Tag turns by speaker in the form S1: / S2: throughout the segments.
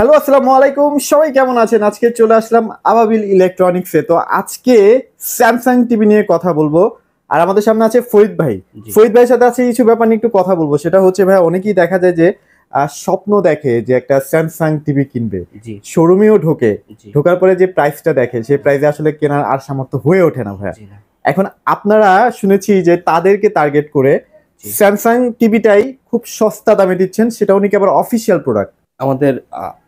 S1: Hello, আসসালামু আলাইকুম। সবাই কেমন আছেন? আজকে চলে আসলাম আবাবিল ইলেকট্রনিক্সে। তো আজকে স্যামসাং টিভি নিয়ে কথা বলবো। আর আমাদের সামনে আছে ফরিদ ভাই। ফরিদ ভাইয়ের সাথে আছে কিছু ব্যাপার নিয়ে একটু কথা বলবো। সেটা হচ্ছে ভাই, অনেকেই দেখা যায় যে স্বপ্ন দেখে যে একটা স্যামসাং টিভি কিনবে, শোরুমেও ঢোকে, ঢোকার পরে যে প্রাইসটা দেখে সেই প্রাইসে আসলে কেনার আর সামর্থ্য হয়ে ওঠে না ভাইয়া। এখন আপনারা শুনেছি যে তাদেরকে টার্গেট করে স্যামসাং টিভিটাই খুব সস্তা দামে দিচ্ছেন, সেটাও নাকি আবার অফিসিয়াল প্রোডাক্ট।
S2: আমাদের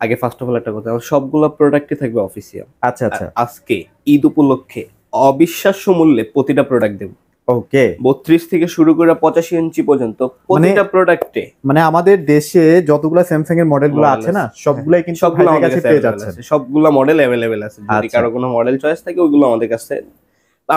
S2: আগে ফার্স্ট অফ অল একটা কথা, সবগুলো প্রোডাক্টই থাকবে অফিসিয়াল।
S1: আচ্ছা আচ্ছা।
S2: আজকে ঈদ উপলক্ষে অবিশ্বাস্য মূল্যে প্রতিটা প্রোডাক্ট দেব।
S1: ওকে।
S2: 32 থেকে শুরু করে 85 ইঞ্চি পর্যন্ত প্রতিটা প্রোডাক্টে,
S1: মানে আমাদের দেশে যতগুলো স্যামসাং এর মডেলগুলো আছে না, সবগুলাই কিন্তু
S2: সবগুলো
S1: আমাদের কাছে পেয়ে যাচ্ছে।
S2: সবগুলো মডেল अवेलेबल আছে। যদি কারো কোনো মডেল চয়েস থাকে ওইগুলো আমাদের কাছে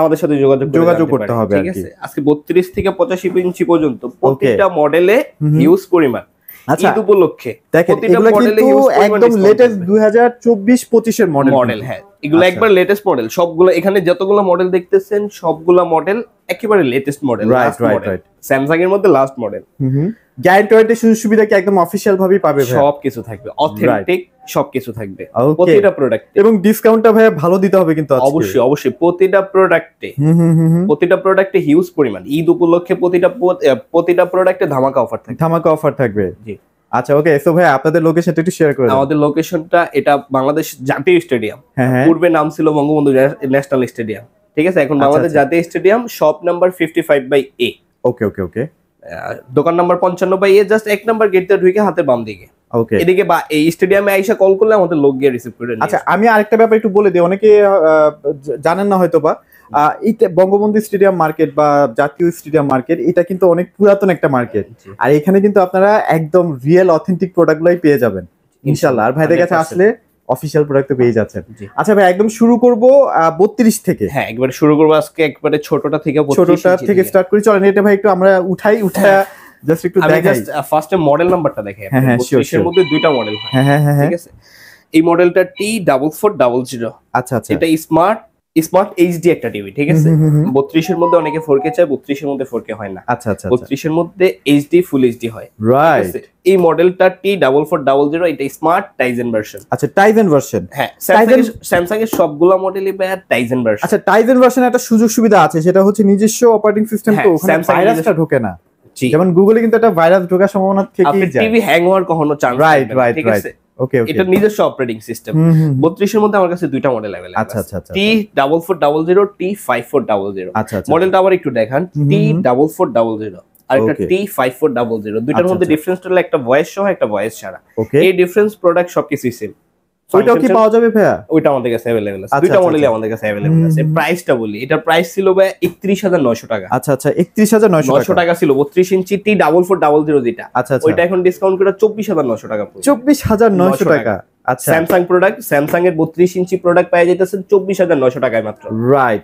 S2: আমাদের সাথে যোগাযোগ করতে হবে। ঠিক আছে, আজকে 32 থেকে 85 ইঞ্চি পর্যন্ত প্রতিটা মডেলে হিউজ পরিমাণ
S1: আচ্ছা
S2: ঈদ উপলক্ষে
S1: প্রতিটা মডেলে একদম লেটেস্ট 2024-25 এর মডেল।
S2: হ্যাঁ, এগুলো একবার লেটেস্ট মডেল। সবগুলো এখানে যতগুলো মডেল দেখতেছেন সবগুলো মডেল একেবারে লেটেস্ট মডেল। রাইট। স্যামসাং এর মধ্যে লাস্ট মডেল।
S1: গ্যারান্টি ওয়ারেন্টি সুযোগ সুবিধা কি একদম অফিশিয়াল ভাবেই পাবে ভাই?
S2: সবকিছু থাকবে, অথেন্টিক সবকিছু থাকবে প্রতিটা প্রোডাক্টে।
S1: এবং ডিসকাউন্টটা ভাই ভালো দিতে হবে কিন্তু আজকে।
S2: অবশ্যই প্রতিটা প্রোডাক্টে হিউজ পরিমাণ ঈদ উপলক্ষে প্রতিটা প্রোডাক্টে ধামাকা অফার থাকবে। জি
S1: আচ্ছা ওকে। সো ভাই আপনাদের লোকেশনটা একটু শেয়ার করে দাও।
S2: আমাদের লোকেশনটা এটা বাংলাদেশ জাতীয় স্টেডিয়াম। পূর্বে নাম ছিল বঙ্গবন্ধু ন্যাশনাল স্টেডিয়াম। ঠিক আছে, এখন বাংলাদেশ জাতীয় স্টেডিয়াম, শপ নাম্বার 55/A।
S1: ওকে।
S2: দোকান নাম্বার 55/A, জাস্ট এক নাম্বার গেট দিয়ে ঢুকে হাতে বাম দিকে।
S1: ওকে,
S2: এদিকে বা এই স্টেডিয়ামে আইসা কল করলে আমাদের লোক গিয়ে রিসিভ করে।
S1: আচ্ছা আমি আরেকটা ব্যাপার একটু বলে দিই, অনেকে জানেন না হয়তো বা এই বঙ্গবন্ধু স্টেডিয়াম মার্কেট বা জাতীয় স্টেডিয়াম মার্কেট, এটা কিন্তু অনেক পুরাতন একটা মার্কেট। আর এখানে কিন্তু আপনারা একদম রিয়েল অথেন্টিক প্রোডাক্টগুলোই পেয়ে যাবেন ইনশাআল্লাহ। আর ভাইদের কাছে আসলে অফিশিয়াল প্রোডাক্ট তো পেয়ে যাচ্ছেন। আচ্ছা ভাই, একদম শুরু করব 32 থেকে।
S2: হ্যাঁ, একবারে শুরু করব আজকে একবারে ছোটটা থেকে
S1: স্টার্ট করি। চলেন এটা ভাই একটু আমরা উঠা জাস্ট একটু দেখাই।
S2: জাস্ট ফার্স্টে মডেল নাম্বারটা দেখাই। 32 এর মধ্যে দুইটা মডেল হয়। ঠিক আছে, এই মডেলটা T4400।
S1: আচ্ছা,
S2: এটা স্মার্ট এইচডি একটা টিভি। ঠিক আছে, 32 এর মধ্যে অনেকে 4K চায়, 32 এর মধ্যে 4K হয় না।
S1: আচ্ছা
S2: 32 এর মধ্যে এইচডি ফুল এইচডি হয়।
S1: রাইট।
S2: এই মডেলটা T4400, এটা স্মার্ট টাইজেন ভার্সন।
S1: আচ্ছা টাইজেন ভার্সন।
S2: হ্যাঁ, স্যামসাং এর সবগুলা মডেলই ভাই টাইজেন ভার্সন।
S1: আচ্ছা টাইজেন ভার্সন একটা সুযোগ সুবিধা আছে, সেটা হচ্ছে নিজস্ব অপারেটিং সিস্টেম, তো ওখানে ভাইরাসটা ঢোকে না। যেমন গুগলে কিন্তু একটা ভাইরাস ঢোকার সম্ভাবনা থেকেই যায়।
S2: টিভি হ্যাং হওয়ার কখনো চান্স নাই। ঠিক আছে,
S1: ওকে।
S2: এটা নিজস্ব অপারেটিং সিস্টেম। 32 এর মধ্যে আমার কাছে দুইটা মডেল अवेलेबल আছে।
S1: আচ্ছা
S2: T4400, T5400। মডেলটা আবার একটু দেখান। T4400 আর একটা T5400, দুইটার মধ্যে ডিফারেন্স হলো একটা ভয়েস সহ একটা ভয়েস ছাড়া। এই ডিফারেন্স প্রোডাক্ট সবকিছুই সেম।
S1: ওইটাও কি পাওয়া যাবে ভাইয়া?
S2: ওইটা আমাদের কাছে अवेलेबल আছে। দুইটা মডেলই আমাদের কাছে अवेलेबल আছে। প্রাইসটা বলি, এটার প্রাইস ছিল ভাই 31900 টাকা।
S1: আচ্ছা 31900
S2: টাকা ছিল 32 ইঞ্চি T4400 যেটা। ওইটা এখন ডিসকাউন্ট করে 24900 টাকা পড়বে।
S1: 24900 টাকা। আচ্ছা,
S2: স্যামসাং প্রোডাক্ট, স্যামসাং এর 32 ইঞ্চি প্রোডাক্ট পেয়ে যাইতেছেন 24900 টাকায় মাত্র।
S1: রাইট।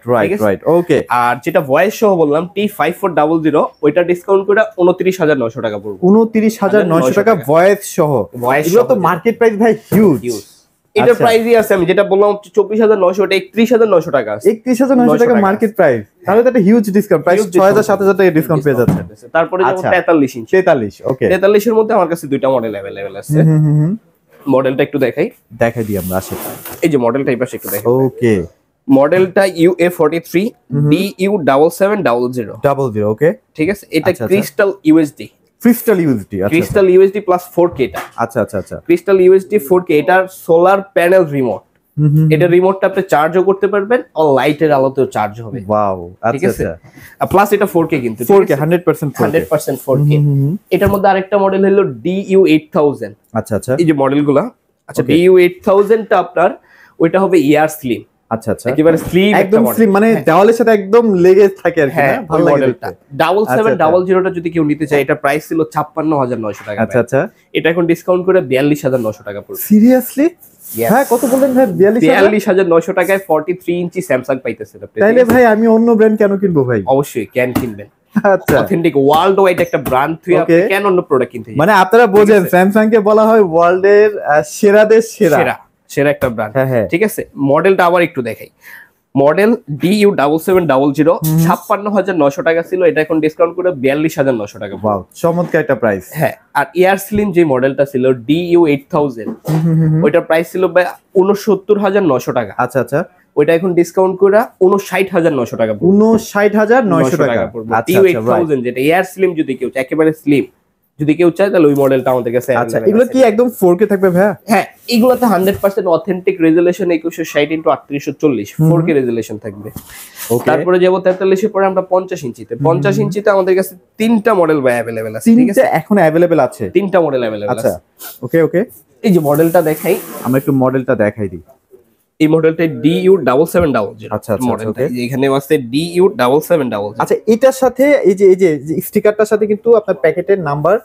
S1: ওকে।
S2: আর যেটা ভয়েস সহ বললাম T5400, ওইটা ডিসকাউন্ট করে 29900 টাকা পড়বে।
S1: 29900 টাকা ভয়েস সহ। এগুলো তো মার্কেট প্রাইস ভাই হিউজ।
S2: এটার প্রাইসই আছে, আমি যেটা বললাম 24900, ওটা 31900 টাকা আছে।
S1: 31900 টাকা মার্কেট প্রাইস। তাহলে তো একটা হিউজ ডিসকাউন্ট, প্রাইস 6000-7000 টাকা ডিসকাউন্ট পেয়ে যাচ্ছে।
S2: তারপরে যেমন 43 ইঞ্চি।
S1: 43। ওকে,
S2: 43 এর মধ্যে আমার কাছে দুইটা মডেল अवेलेबल আছে। মডেলটা একটু দেখাই
S1: দিই আমরা আসলে।
S2: এই যে মডেলটা এই পাশে একটু দেখাই।
S1: ওকে,
S2: মডেলটা UA43 DU7700।
S1: ওকে,
S2: ঠিক আছে, এটা crystal USD. Crystal USD plus 4K এটা।
S1: আচ্ছা
S2: ক্রিস্টাল ইউএসডি 4K, এটার সোলার প্যানেল রিমোট। এটা রিমোটটা আপনি চার্জও করতে পারবেন আর লাইটের আলোতেও চার্জ হবে।
S1: ওয়াও,
S2: ঠিক আছে। প্লাস এটা 4K কিন্তু
S1: 4K 100%
S2: 4K। এটার মধ্যে আরেকটা মডেল হলো DU8000।
S1: আচ্ছা
S2: এই যে মডেলগুলা। আচ্ছা DU8000 টা আপনার ওইটা হবে ইয়ার স্লিম।
S1: আচ্ছা
S2: একেবারে স্লিম,
S1: একদম স্লিম, মানে দেওয়ালের সাথে একদম লেগে থাকে আর কি না? ভালো লাগে
S2: মডেলটা। 7700 টা যদি কেউ নিতে চায়, এটা প্রাইস ছিল 56900 টাকা। আচ্ছা, এটা এখন ডিসকাউন্ট করে 42900 টাকা পড়বে।
S1: সিরিয়াসলি? হ্যাঁ, কত বললেন ভাই?
S2: 42900 টাকায় 43 ইঞ্চি স্যামসাং পাইতেছেন আপনি।
S1: তাইলে ভাই আমি অন্য ব্র্যান্ড কেন কিনবো ভাই?
S2: অবশ্যই ক্যান কিনবেন।
S1: আচ্ছা,
S2: অথেন্টিক ওয়ার্ল্ড ওয়াইড একটা ব্র্যান্ড তুই আপনি কেন অন্য প্রোডাক্ট কিনতে?
S1: মানে আপনারা বোঝেন স্যামসাং কে বলা হয় ওয়ার্ল্ডের সেরাদের সেরা
S2: একটা ব্র্যান্ড। ঠিক আছে, মডেলটা আবার একটু দেখাই। মডেল DU7700 56,900 টাকা ছিল, এটা এখন ডিসকাউন্ট করে 42,900 টাকা।
S1: ওয়াও, চমৎকার একটা প্রাইস।
S2: হ্যাঁ, আর এয়ার স্লিম যে মডেলটা ছিল DU8000, ওইটার প্রাইস ছিল ভাই 69,900 টাকা।
S1: আচ্ছা আচ্ছা,
S2: ওইটা এখন ডিসকাউন্ট করে 59,900 টাকা।
S1: 59,900 টাকা। আচ্ছা
S2: DU8000 যেটা এয়ার স্লিম, যদি কেউ একেবারে স্লিম যদি কেউ চায় তাহলে ওই মডেলটা আমাদের কাছে।
S1: আচ্ছা, এগুলো কি একদম 4K থাকবে ভাইয়া?
S2: হ্যাঁ, এগুলোতে 100% authentic resolution 2160x3840 4K resolution থাকবে। তারপরে যাব 43 এর পরে আমরা 50 ইঞ্চিতে। 50 ইঞ্চিতে আমাদের কাছে তিনটা মডেল अवेलेबल আছে, ঠিক আছে?
S1: এখন अवेलेबल আছে
S2: তিনটা মডেল अवेलेबल আছে।
S1: আচ্ছা, ওকে ওকে,
S2: এই যে মডেলটা দেখাই,
S1: আমরা একটু মডেলটা দেখাই দিই।
S2: এই মডেলটা DU7700।
S1: আচ্ছা আচ্ছা,
S2: মডেলটা এখানে আছে DU7700।
S1: আচ্ছা, এটার সাথে এই যে স্টিকারটার সাথে কিন্তু আপনার প্যাকেটের নাম্বার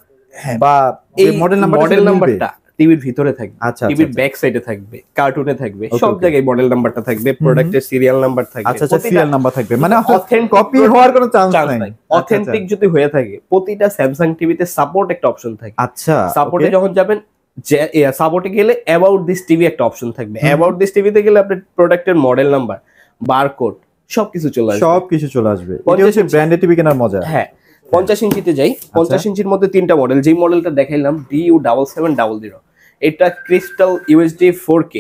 S1: বা এই মডেল নাম্বারটা
S2: টিভির ভিতরে থাকবে,
S1: আচ্ছা,
S2: টিভির ব্যাক সাইডে থাকবে, কার্টুনে থাকবে, সব জায়গায় মডেল নাম্বারটা থাকবে, প্রোডাক্টের সিরিয়াল নাম্বার থাকবে।
S1: আচ্ছা আচ্ছা, সিরিয়াল নাম্বার থাকবে, মানে অথেন্টিক কপি হওয়ার কোনো চান্স নাই।
S2: অথেন্টিক যদি হয়ে থাকে, প্রতিটা স্যামসাং টিভিতে সাপোর্ট একটা অপশন থাকে।
S1: আচ্ছা,
S2: সাপোর্টে যখন যাবেন, সাপোর্টে গেলে অ্যাবাউট দিস টিভি একটা অপশন থাকবে। অ্যাবাউট দিস টিভিতে গেলে আপনার প্রোডাক্টের মডেল নাম্বার, বারকোড সবকিছু চলে আসবে। এটা হচ্ছে ব্র্যান্ডেড টিভি কেনার মজা। হ্যাঁ, 50 ইঞ্চিতে যাই। 50 ইঞ্চির মধ্যে তিনটা মডেল, যেই মডেলটা দেখাইলাম DU7700, এটা ক্রিস্টাল UHD 4K।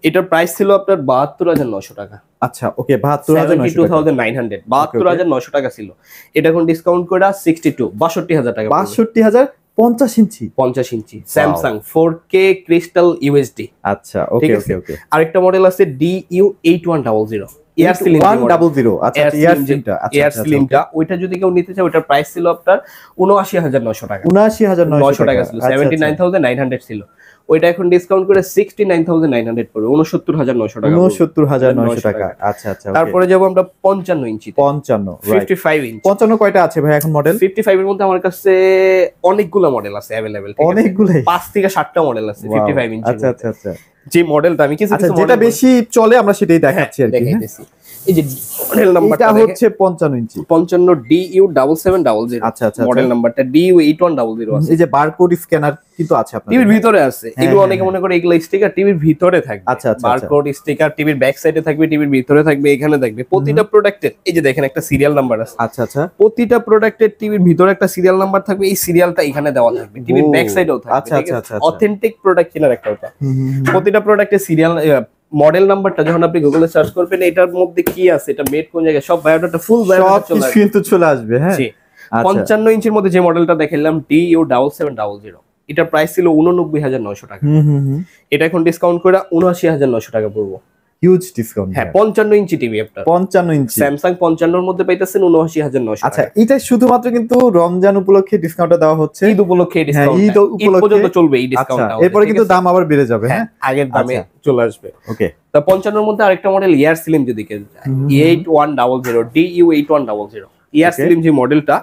S2: এটার প্রাইস ছিল আপনার 72,900 টাকা।
S1: আচ্ছা, ওকে, 72,900
S2: 72,900 টাকা ছিল। এটা এখন ডিসকাউন্ট করে 62,000 টাকা।
S1: 62,000 50 ইঞ্চি,
S2: 50 ইঞ্চি স্যামসাং 4K ক্রিস্টাল UHD।
S1: আচ্ছা, ওকে ওকে ওকে।
S2: আরেকটা মডেল আছে DU8100 এয়ার স্লিম
S1: 100। আচ্ছা,
S2: এয়ার স্লিমটা ওইটা যদি কেউ নিতে চায়, ওইটার প্রাইস ছিল আপনার 79,900 টাকা।
S1: 79,900
S2: টাকা ছিল, 79,900 ছিল। ওইটা এখন ডিসকাউন্ট করে 69,900 পড়বে, 69,900 টাকা।
S1: 69,900 টাকা। আচ্ছা আচ্ছা,
S2: তারপরে যাব আমরা 55 ইঞ্চি। 55 ইঞ্চি।
S1: 55 কয়টা আছে ভাই এখন মডেল?
S2: 55 এর মধ্যে আমার কাছে অনেকগুলো মডেল আছে अवेलेबल,
S1: অনেকগুলো,
S2: 5 থেকে 7টা মডেল আছে 55 ইঞ্চি।
S1: আচ্ছা আচ্ছা আচ্ছা,
S2: যে মডেলটা আমি কিছু
S1: যেটা বেশি চলে আমরা সেটাই দেখাচ্ছি আর কি।
S2: দেখাইতেছি। এই যে মডেল নাম্বারটা
S1: হচ্ছে 55 ইঞ্চি,
S2: 55 DU7700।
S1: আচ্ছা আচ্ছা,
S2: মডেল নাম্বারটা DU8100 আছে।
S1: এই যে বারকোড স্ক্যানার কিন্তু আছে আপনাদের
S2: টিভির ভিতরে আছে। এগুলো অনেকে মনে করে এগুলো স্টিকার, টিভির ভিতরে থাকবে।
S1: আচ্ছা আচ্ছা,
S2: বারকোড স্টিকার টিভির ব্যাক সাইডে থাকবে, টিভির ভিতরে থাকবে, এখানে থাকবে। প্রতিটা প্রোডাক্টের এই যে দেখেন একটা সিরিয়াল নাম্বার আছে।
S1: আচ্ছা আচ্ছা,
S2: প্রতিটা প্রোডাক্টের টিভির ভিতরে একটা সিরিয়াল নাম্বার থাকবে, এই সিরিয়ালটা এখানে দেওয়া থাকবে, টিভির ব্যাক সাইডেও থাকবে।
S1: আচ্ছা আচ্ছা আচ্ছা,
S2: অথেন্টিক প্রোডাক্ট কেনার একটা কথা। প্রতিটা প্রোডাক্টের সিরিয়াল মডেল নাম্বারটা যখন আপনি গুগলে সার্চ করবেন, এটার মধ্যে কি আছে, এটা মেড কোন জায়গায়, সব বায়োডাটা ফুল বায়োডাটা
S1: চলে আসবে। হ্যাঁ,
S2: 55 ইঞ্চির মধ্যে যে মডেলটা দেখাইলাম DU7700, এটার প্রাইস ছিল 89,900 টাকা। এটা এখন ডিসকাউন্ট করে 79,900 টাকা পড়বো।
S1: Huge discount.
S2: হ্যাঁ, 55 ইঞ্চি টিভি আপনার,
S1: 55 ইঞ্চি
S2: স্যামসাং 55 এর মধ্যে পাইতেছেন 79,900 টাকা।
S1: আচ্ছা, এটা শুধুমাত্র কিন্তু রমজান উপলক্ষে ডিসকাউন্টটা দেওয়া হচ্ছে,
S2: ঈদ উপলক্ষে ডিসকাউন্ট,
S1: ঈদ
S2: পর্যন্ত চলবে এই ডিসকাউন্টটা।
S1: এরপরে কিন্তু দাম আবার বেড়ে যাবে। হ্যাঁ,
S2: আগের দামে চলে আসবে।
S1: ওকে,
S2: তা 55 এর মধ্যে আরেকটা মডেল এয়ার স্লিম যদি কেউ চায়, 8100 DU8100 এয়ার স্লিম যে মডেলটা,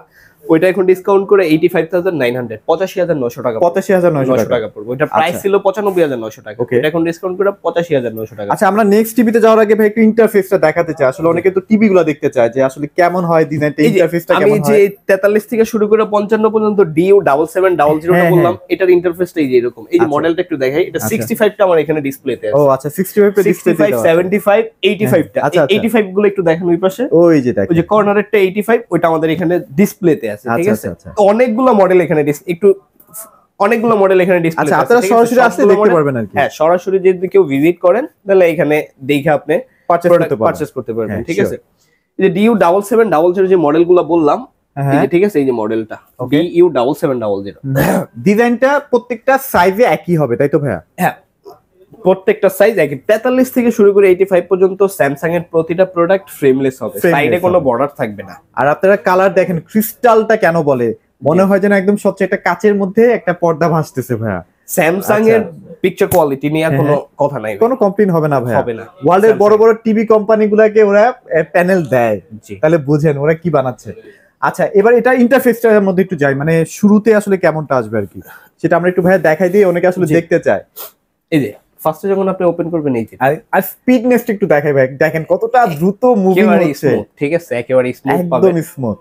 S2: ওইটা এখন ডিসকাউন্ট করে 85,900 85,900 টাকা,
S1: 85,900
S2: টাকা পড়বে। ওইটা প্রাইস ছিল 95,900 টাকা, এটা এখন ডিসকাউন্ট করে 85,900 টাকা।
S1: আচ্ছা, আমরা নেক্সট টিভিতে যাওয়ার আগে ভাই একটু ইন্টারফেসটা দেখাতে চাই। আসলে অনেকে তো টিভি গুলো দেখতে চায় যে আসলে কেমন হয় ডিজাইনটা, ইন্টারফেসটা কেমন হয়।
S2: আমি যে 43 থেকে শুরু করে 55 পর্যন্ত DU7700 টা বললাম, এটার ইন্টারফেসটা এই যে এরকম। এই যে মডেলটা একটু দেখাই, এটা 65 টা আমার এখানে ডিসপ্লেতে আছে।
S1: ও আচ্ছা, 65 টা ডিসপ্লেতে আছে,
S2: 75 85 টা। 85 গুলো একটু দেখেন ওই পাশে,
S1: ওই যে দেখেন,
S2: ওই যে কর্নারেরটা 85, ওইটা আমাদের এখানে ডিসপ্লেতে আছে, ঠিক আছে? অনেকগুলো মডেল এখানে অনেকগুলো মডেল এখানে ডিসপ্লে।
S1: আচ্ছা, আপনারা সরাসরি আসলে দেখতে পারবেন আর কি।
S2: হ্যাঁ, সরাসরি যদি কেউ ভিজিট করেন তাহলে এখানে দেখে আপনি পারচেজ করতে পারবেন, ঠিক আছে? এই যে DU7700 যে মডেলগুলো বললাম, এই যে ঠিক আছে, এই যে মডেলটা DU7700,
S1: ডিজাইনটা প্রত্যেকটা সাইজে একই হবে, তাই তো ভাইয়া?
S2: হ্যাঁ, প্রত্যেকটা সাইজ একই। 43 থেকে শুরু করে 85 পর্যন্ত স্যামসাং এর প্রতিটা প্রোডাক্ট ফ্রেমলেস হবে, সাইডে কোনো বর্ডার থাকবে না।
S1: আর আপনারা কালার দেখেন, ক্রিস্টালটা কেন বলে, মনে হয় যেন একদম স্বচ্ছ একটা কাচের মধ্যে একটা পর্দা ভাসতেছে ভাইয়া।
S2: স্যামসাং এর পিকচার কোয়ালিটি নিয়ে কোনো কথা নাই,
S1: কোনো কমপ্লেইন হবে না ভাইয়া।
S2: হবে না।
S1: ওয়ার্ল্ডের বড় বড় টিভি কোম্পানিগুলোকে ওরা প্যানেল দেয়, তাহলে বুঝেন ওরা কি বানাচ্ছে। আচ্ছা, এবার এটা ইন্টারফেসটার মধ্যে একটু যাই, মানে শুরুতে আসলে কেমনটা আসবে আর কি, সেটা আমরা একটু ভাইয়া দেখাই দিই, অনেকে আসলে দেখতে চায়।
S2: এই যে ফার্স্টে যখন আপনি ওপেন করবেন, এই যে
S1: আর স্পিডনেসটা একটু দেখাই ভাই, দেখেন কতটা দ্রুত মুভিং হচ্ছে,
S2: ঠিক আছে? একেবারে স্মুথ পাবেন,
S1: একদম স্মুথ।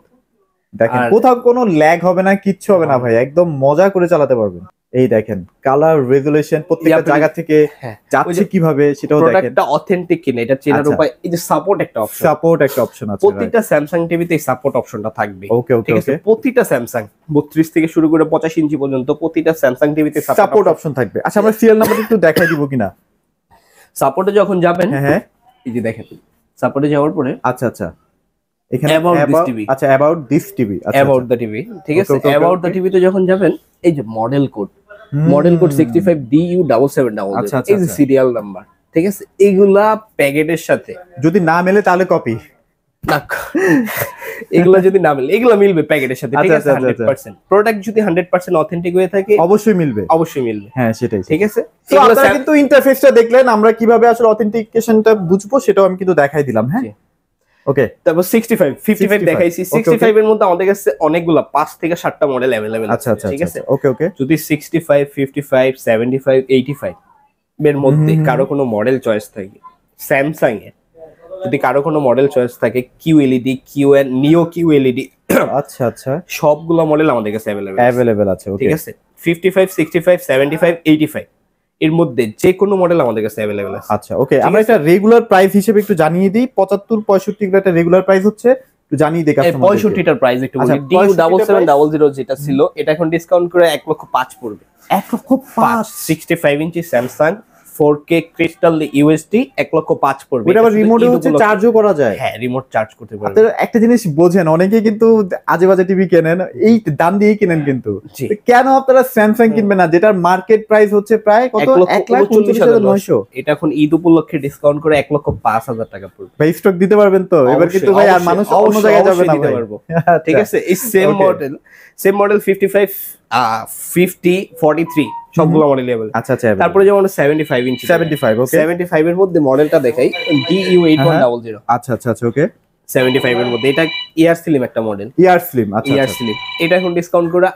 S1: দেখেন কোথাও কোনো ল্যাগ হবে না, কিচ্ছু হবে না ভাই, একদম মজা করে চালাতে পারবেন। এই দেখেন কালার রেজোলিউশন প্রত্যেকটা জায়গা থেকে যাচ্ছে কিভাবে সেটাও দেখেন।
S2: প্রোডাক্টটা অথেন্টিক কিনা এটা চেনার উপায় এই যে সাপোর্ট একটা অপশন আছে। প্রতিটা স্যামসাং টিভিতে এই সাপোর্ট অপশনটা থাকবে।
S1: ওকে ওকে ওকে।
S2: প্রতিটা স্যামসাং 32 থেকে শুরু করে 85 ইঞ্চি পর্যন্ত প্রতিটা স্যামসাং টিভিতে
S1: সাপোর্ট অপশন থাকবে। আচ্ছা আমরা সিরিয়াল নাম্বার একটু দেখাই দিব কিনা?
S2: সাপোর্টে যখন যাবেন,
S1: হ্যাঁ
S2: এই যে দেখেন সাপোর্টে যাওয়ার পরে
S1: আচ্ছা আচ্ছা এখানে about this TV
S2: about the TV, ঠিক আছে। অ্যাবাউট দ্য টিভিতে যখন যাবেন এই যে মডেল কোড 65DU7700, এই যে সিরিয়াল নাম্বার, ঠিক আছে। এগুলা প্যাকেটের সাথে
S1: যদি না মেলে তাহলে কপি
S2: না, এগুলা যদি না মেলে এগুলা মিলবে প্যাকেটের সাথে, ঠিক আছে। 100% প্রোডাক্ট যদি 100% অথেন্টিক হয়ে থাকে
S1: অবশ্যই মিলবে।
S2: হ্যাঁ সেটাই, ঠিক আছে।
S1: তো আপনারা কিন্তু ইন্টারফেসটা দেখলেন, আমরা কিভাবে আসলে অথেন্টিকেশনটা বুঝবো সেটাও আমি কিন্তু দেখাই দিলাম। হ্যাঁ ওকে।
S2: তারপর 55 দেখাইছি। 65 এর মধ্যে আমাদের কাছে অনেকগুলা 5 থেকে 7টা মডেল अवेलेबल আছে, ঠিক আছে।
S1: ওকে ওকে।
S2: যদি 65, 55, 75, 85 এর মধ্যে কারো কোনো মডেল চয়েস থাকে, স্যামসাং এর যদি কারো কোনো মডেল চয়েস থাকে, QLED, QN, নিও QLED,
S1: আচ্ছা আচ্ছা
S2: সবগুলা মডেল আমাদের কাছে
S1: अवेलेबल আছে। ওকে
S2: ঠিক আছে। 55, 65, 75, 85 এর মধ্যে যে কোনো মডেল আমাদের কাছে अवेलेबल আছে।
S1: আচ্ছা ওকে। আমরা এটা রেগুলার প্রাইস হিসেবে একটু জানিয়ে দিই। 75 65 এর একটা রেগুলার প্রাইস হচ্ছে, একটু জানিয়ে দিই কাস্টমারদের।
S2: 65 টার প্রাইস একটু বলি। DU7700 যেটা ছিল এটা এখন ডিসকাউন্ট করে 1,05,000 পড়বে।
S1: 1,05,000
S2: 65 ইঞ্চি স্যামসাং 4K ক্রিস্টাল UHD 1,05,000 পড়বে।
S1: এটা আবার রিমোটে হচ্ছে চার্জও করা যায়।
S2: হ্যাঁ রিমোট চার্জ করতে পারবেন।
S1: আপনারা একটা জিনিস বোঝেন, অনেকে কিন্তু আজে বাজে টিভি কেনেন, এই দাম দিয়ে কিনেন, কিন্তু কেন আপনারা স্যামসাং কিনবেন না যেটার মার্কেট প্রাইস হচ্ছে প্রায় কত 1,39,900?
S2: এটা এখন ঈদ উপলক্ষে ডিসকাউন্ট করে 1,05,000 টাকা পড়বে।
S1: ভাই স্টক দিতে পারবেন তো? এবার কিন্তু ভাই আর মানুষ অন্য জায়গায় যাবে না
S2: দিতে পারবো, ঠিক আছে। এই সেম মডেল 55, 50, 43 সবগুলো মডেল अवेलेबल।
S1: আচ্ছা আচ্ছা।
S2: তারপরে যেমন 75 ইঞ্চি
S1: 75 ওকে।
S2: 75 এর মধ্যে মডেলটা দেখাই, DU8100।
S1: আচ্ছা আচ্ছা আচ্ছা ওকে।
S2: 75 এর মধ্যে এটা ইয়ার স্লিম একটা মডেল,
S1: ইয়ার স্লিম। আচ্ছা
S2: ইয়ার স্লিম। এটা এখন ডিসকাউন্ট করে,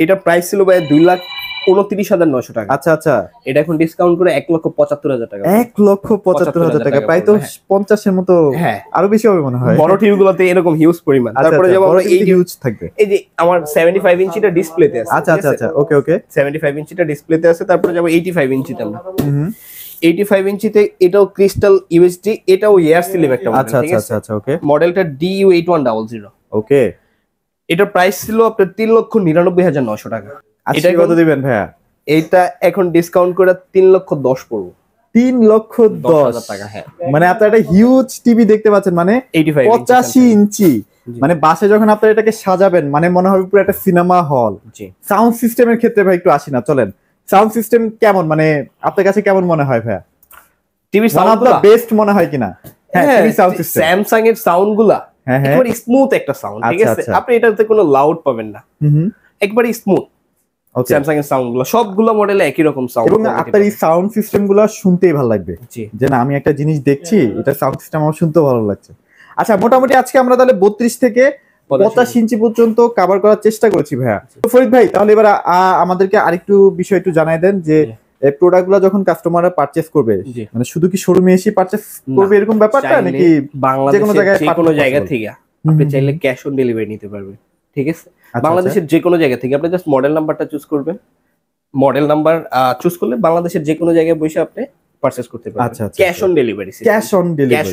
S2: এটা প্রাইস ছিল ভাই 2,29,900 টাকা।
S1: আচ্ছা আচ্ছা।
S2: এটা এখন ডিসকাউন্ট করে 1,75,000 টাকা।
S1: 1,75,000 টাকা, প্রায় তো 50 এর মতো।
S2: হ্যাঁ
S1: আরো বেশি হবে মনে হয়
S2: বড় টিভি গুলোতে এরকম হিউজ পরিমাণ। তারপরে যেমন এই
S1: হিউজ থাকবে।
S2: এই যে আমার 75 ইঞ্চিটা ডিসপ্লেতে আছে।
S1: আচ্ছা আচ্ছা আচ্ছা ওকে ওকে।
S2: 75 ইঞ্চিটা ডিসপ্লেতে আছে। তারপরে যাব 85 ইঞ্চিতে আমরা। 85 ইঞ্চিতে এটাও ক্রিস্টাল UHD, এটাও এয়ার স্লিম একটা মডেল, ঠিক আছে।
S1: আচ্ছা ওকে।
S2: মডেলটা DU8100।
S1: ওকে।
S2: এটার প্রাইস ছিল আপনার 3,99,900 টাকা।
S1: এটা কত দিবেন ভাইয়া?
S2: এটা এখন ডিসকাউন্ট করে 3,10,000 পড়বে।
S1: 3,10,000
S2: টাকা। হ্যাঁ
S1: মানে আপনারা একটা হিউজ টিভি দেখতে পাচ্ছেন, মানে 85 ইঞ্চি। মানে বাসে যখন আপনারা এটাকে সাজাবেন মানে মনে হবে পুরো একটা সিনেমা হল। সাউন্ড সিস্টেমের ক্ষেত্রে ভাই একটু আসি না, চলেন। সাউন্ড সিস্টেম কেমন, মানে আপনার কাছে কেমন মনে হয় ভাইয়া?
S2: টিভি সাউন্ড
S1: বেস্ট মনে হয় কিনা? হ্যাঁ টিভি সাউন্ড সিস্টেম
S2: স্যামসাং এর সাউন্ড গুলা একবার স্মুথ একটা সাউন্ড, ঠিক আছে। আপনি এটাতে কোনো লাউড পাবেন না, একবার স্মুথ। স্যামসাং এর সাউন্ড গুলো সবগুলো মডেলে একই রকম সাউন্ড,
S1: এবং আপনার এই সাউন্ড সিস্টেম গুলো শুনতেই ভালো লাগবে যে না আমি একটা জিনিস দেখছি, এটা সাউন্ড সিস্টেম আমার শুনতেও ভালো লাগছে। আচ্ছা মোটামুটি আজকে আমরা তাহলে 32 থেকে 85 ইঞ্চি পর্যন্ত কভার করার চেষ্টা করেছি ভাইয়া। ফরিদ ভাই তাহলে এবার আমাদেরকে আরেকটু বিষয় একটু জানাই দেন যে এই প্রোডাক্টগুলো যখন কাস্টমাররা পারচেজ করবে, মানে শুধু কি শোরুমে এসে পারচেজ করবে এরকম ব্যাপারটা, নাকি
S2: বাংলাদেশের যে কোনো জায়গা থেকে আপনি চাইলে ক্যাশ অন ডেলিভারি নিতে পারবেন, ঠিক আছে। বাংলাদেশের যে কোনো জায়গা থেকে আপনি জাস্ট মডেল নাম্বারটা চুজ করবেন, মডেল নাম্বার চুজ করলে বাংলাদেশের যে কোনো জায়গায় বসে আপনি পারচেজ করতে পারবেন।
S1: আচ্ছা
S2: cash on delivery, cash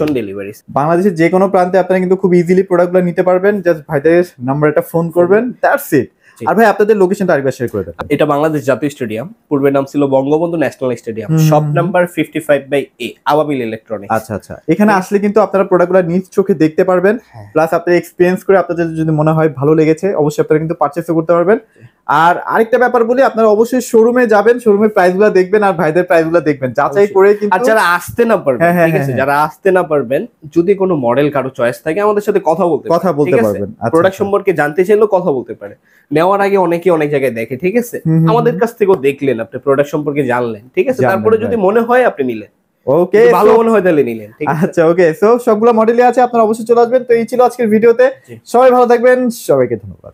S2: on delivery.
S1: বাংলাদেশের যে কোনো প্রান্তে আপনারা কিন্তু খুব ইজিলি প্রোডাক্টগুলো নিতে পারবেন। জাস্ট ভাইদের নাম্বারটা ফোন করবেন, দ্যাটস ইট। আর ভাই আপনাদের লোকেশনটা আরেকবার শেয়ার করে দেন।
S2: এটা বাংলাদেশ জাতীয় স্টেডিয়াম, পূর্বে নাম ছিল Bangabandhu national stadium, shop number 55/A, আবাবিল ইলেকট্রনিক্স।
S1: আচ্ছা আচ্ছা। এখানে আসলে কিন্তু আপনারা প্রোডাক্টগুলো নিজ চোখে দেখতে পারবেন, প্লাস আপনারা এক্সপেরিয়েন্স করে আপনাদের যদি মনে হয় ভালো লেগেছে অবশ্যই আপনারা কিন্তু পারচেজও করতে পারবেন। আর আরেকটা ব্যাপার বলি, আপনারা অবশ্যই শোরুমে যাবেন, শোরুমের প্রাইসগুলো দেখবেন আর ভাইদের প্রাইসগুলো দেখবেন, যাচাই করে। কিন্তু
S2: আর যারা আসতে না পারবেন, ঠিক আছে, যারা আসতে না পারবেন, যদি কোনো মডেল কারো চয়েস থাকে আমাদের সাথে কথা বলতে পারবেন। প্রোডাক্ট সম্পর্কে জানতে চাইলেও কথা বলতে পারে। নেওয়ার আগে অনেকে অনেক জায়গায় দেখে, ঠিক আছে। আমাদের কাছ থেকেও দেখলেন, আপনি প্রোডাক্ট সম্পর্কে জানলেন, ঠিক আছে। তারপরে যদি মনে হয় আপনি নিলেন, ওকে, ভালো মনে হয় তাহলে নিলেন, ঠিক আছে।
S1: আচ্ছা ওকে। সো সবগুলো মডেলই আছে, আপনারা অবশ্যই চলে আসবেন। তো এই ছিল আজকের ভিডিওতে। সবাই ভালো থাকবেন, সবাইকে ধন্যবাদ।